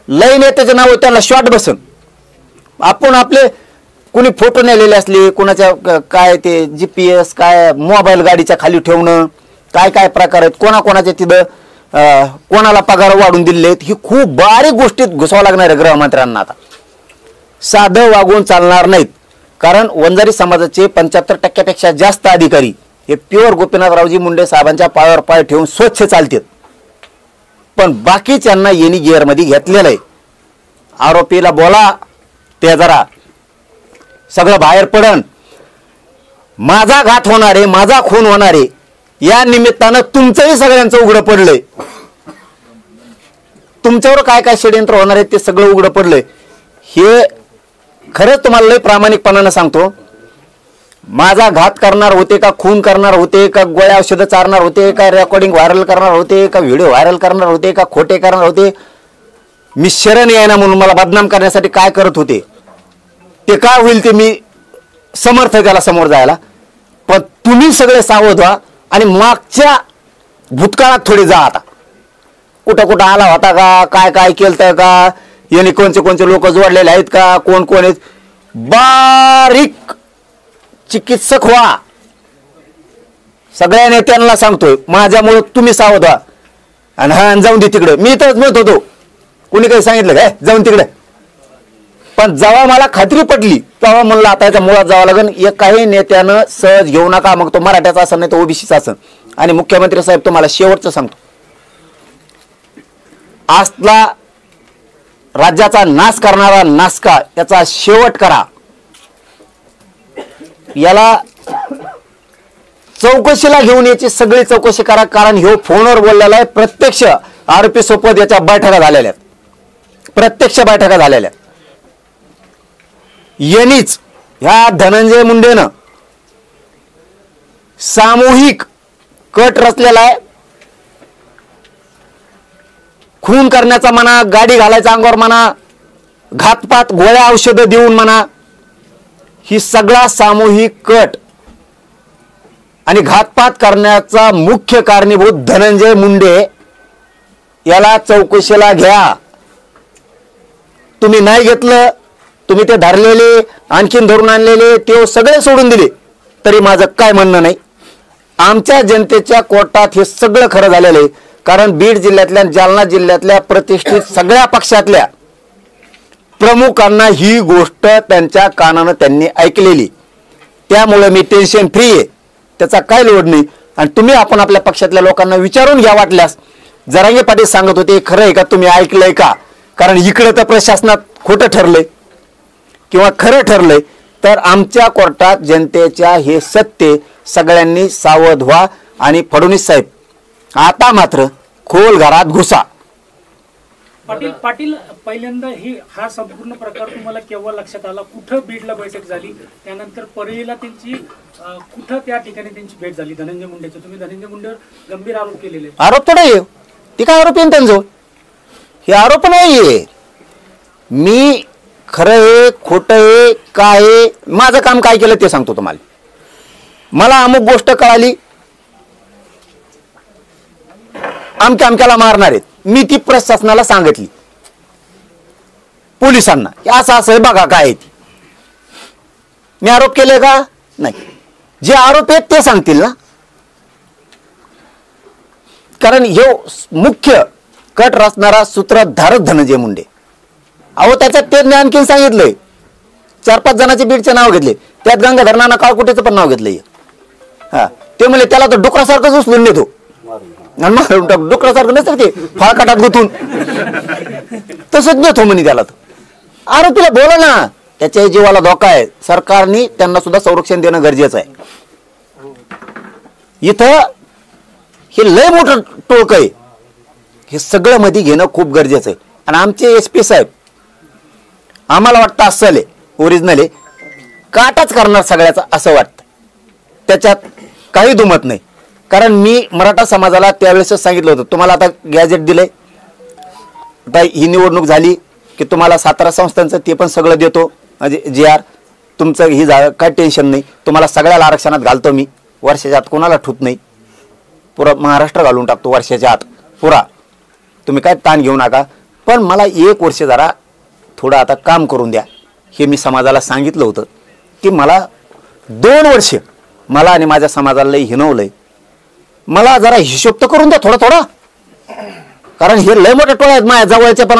लय नेत्याचं नाव त्यांना शॉर्ट बसन. आपण आपले कुणी फोटो नेलेले असले, कोणाच्या काय ते GPS काय मोबाईल गाडीच्या खाली ठेवणं, काय काय प्रकार आहेत, कोणाकोणाच्या तिथं कोणाला पगार वाढून दिले आहेत, ही खूप बारीक गोष्टीत घुसावं लागणार आहे गृहमंत्र्यांना. आता साधं वागून चालणार नाहीत. कारण वंजारी समाजाचे 75% जास्त अधिकारी हे प्युअर गोपीनाथरावजी मुंडे साहेबांच्या पायावर पाय ठेवून स्वच्छ चालतात. पण बाकीच्यांना येणी गिअरमध्ये घेतलेलं आहे. आरोपीला बोला ते जरा सगळं बाहेर पडन. माझा घात होणार आहे, माझा खून होणार आहे, या निमित्तानं तुमचंही सगळ्यांचं उघडं पडलंय. तुमच्यावर काय काय षडयंत्र होणार आहे ते सगळं उघडं पडलंय. हे खरंच तुम्हाला लय प्रामाणिकपणानं सांगतो. माझा घात करणार होते का, खून करणार होते का, गोळ्या औषधं चारणार होते का, रेकॉर्डिंग व्हायरल करणार होते का, व्हिडिओ व्हायरल करणार होते का, खोटे करणार होते, मी शरण यायना म्हणून मला बदनाम करण्यासाठी काय करत होते, ते काय होईल ते मी समर्थ त्याला समोर जायला. पण तुम्ही सगळे सावध व्हा आणि मागच्या भूतकाळात थोडे जा. आता कुठं कुठं आला होता का, काय काय केलं का, यांनी कोणते लोक जोडलेले आहेत का, कोण कोण आहेत, बारीक चिकित्सक व्हा. सगळ्या नेत्यांना सांगतोय, माझ्यामुळे तुम्ही सावध व्हा. आणि हा जाऊन दे तिकडे, मी तरच म्हणत होतो, कुणी काही सांगितलं काय जाऊन तिकडे. पण जेव्हा मला खात्री पटली तेव्हा म्हणलं आता याच्या मुळात जावं लागेल. एकाही नेत्यानं सहज घेऊ नका, मग तो मराठ्याचा असन नाही तो ओबीसीचा असन. आणि मुख्यमंत्री साहेब तुम्हाला शेवटचं सांगतो, आजला राज्याचा नाश करणारा नासका याचा शेवट करा. याला चौकशीला घेऊन याची सगळी चौकशी करा. कारण ह्यो फोनवर बोललेला आहे. प्रत्यक्ष आरोपी सोबत याच्या बैठका झालेल्या आहेत, प्रत्यक्ष बैठका झालेल्या. यांनीच ह्या धनंजय मुंडेनं सामूहिक कट रचलेला आहे. खून करण्याचा म्हणा, गाडी घालायचा अंगावर म्हणा, घातपात गोळ्या औषधं देऊन म्हणा, ही सगळा सामूहिक कट आणि घातपात करण्याचा मुख्य कारणीभूत धनंजय मुंडे. याला चौकशीला घ्या. तुम्ही नाही घेतलं, तुम्ही ते धरलेले आणखीन धरून आणलेले ते सगळे सोडून दिले तरी माझं काय म्हणणं नाही. आमच्या जनतेच्या कोर्टात हे सगळं खरं झालेलं आहे. कारण बीड जिल्ह्यातल्या, जालना जिल्ह्यातल्या प्रतिष्ठित सगळ्या पक्षातल्या प्रमुखांना ही गोष्ट त्यांच्या कानानं त्यांनी ऐकलेली. त्यामुळे मी टेन्शन फ्री आहे, त्याचा काय लोड नाही. आणि तुम्ही आपण आपल्या पक्षातल्या लोकांना विचारून घ्या वाटल्यास. जरांगे पाटील सांगत होते खरं आहे का, तुम्ही ऐकलंय का, कारण इकडे तर प्रशासनात खोटं ठरलंय किंवा खरं ठरलंय. तर आमच्या कोर्टात जनतेच्या हे सत्य, सगळ्यांनी सावध व्हा. आणि फडणवीस साहेब आता मात्र खोल घरात घुसा. पाटील पहिल्यांदा हा संपूर्ण प्रकार तुम्हाला केव्हा लक्षात आला, कुठं बीडला बैठक झाली, त्यानंतर परळीला त्यांची कुठं त्या ठिकाणी त्यांची भेट झाली धनंजय मुंडेची? तुम्ही धनंजय मुंडेवर गंभीर आरोप केलेले. आरोप थोडा आहे ती, काय आरोप आहे त्यांचं, हे आरोप नाहीये. मी खरं आहे खोटं आहे काय आहे, माझं काम काय केलं ते सांगतो तुम्हाला. मला अमुक गोष्ट कळाली, अमक्याला मारणार आहेत, मी ती प्रशासनाला सांगितली, पोलिसांना असं असं आहे बघा काय आहे. मी आरोप केले का नाही, जे आरोप आहेत ते सांगतील ना. कारण हे मुख्य कट रचणारा सूत्रधारच धनंजय मुंडे. अहो त्याच्यात त्यांनी आणखीन सांगितलंय, 4-5 जणांचे बीडचे नाव घेतले, त्यात गंगाधर नाना काळकुटेचं पण नाव घेतलंय. हा ते म्हणले त्याला तर डुकरासारखंच उचलून नेतो, डुकरासारखं नसतं ते फाळकाटात गुंतून, तसंच नेतो म्हणे त्याला. तर आरोपीला बोला ना, त्याच्या जीवाला धोका आहे, सरकारने त्यांना सुद्धा संरक्षण देणं गरजेचं आहे. इथं हे लय मोठं टोळक आहे, हे सगळं मध्ये घेणं खूप गरजेचं आहे. आणि आमचे SP साहेब आम्हाला वाटतं असं ओरिजिनल आहे, काटाच करणार सगळ्याचा असं वाटतं, त्याच्यात काही दुमत नाही. कारण मी मराठा समाजाला त्यावेळेसच सांगितलं होतं, तुम्हाला आता गॅजेट दिलंय, आता ही निवडणूक झाली की तुम्हाला 17 संस्थांचं ते पण सगळं देतो, म्हणजे GR तुमचं ही काय टेन्शन नाही, तुम्हाला सगळ्याला आरक्षणात घालतो मी, वर्षाच्या आत कोणाला ठूत नाही, पुरा महाराष्ट्र घालून टाकतो वर्षाच्या आत पुरा, तुम्ही काय ताण घेऊ नका. पण मला 1 वर्ष जरा थोडं आता काम करून द्या, हे मी समाजाला सांगितलं होतं की मला 2 वर्ष मला आणि माझ्या समाजाला लई हिनवलंय, मला जरा हिशोब तर करून द्या थोडा थोडा, कारण हे लय मोठे टोळ्या आहेत माझ्या जवळचे पण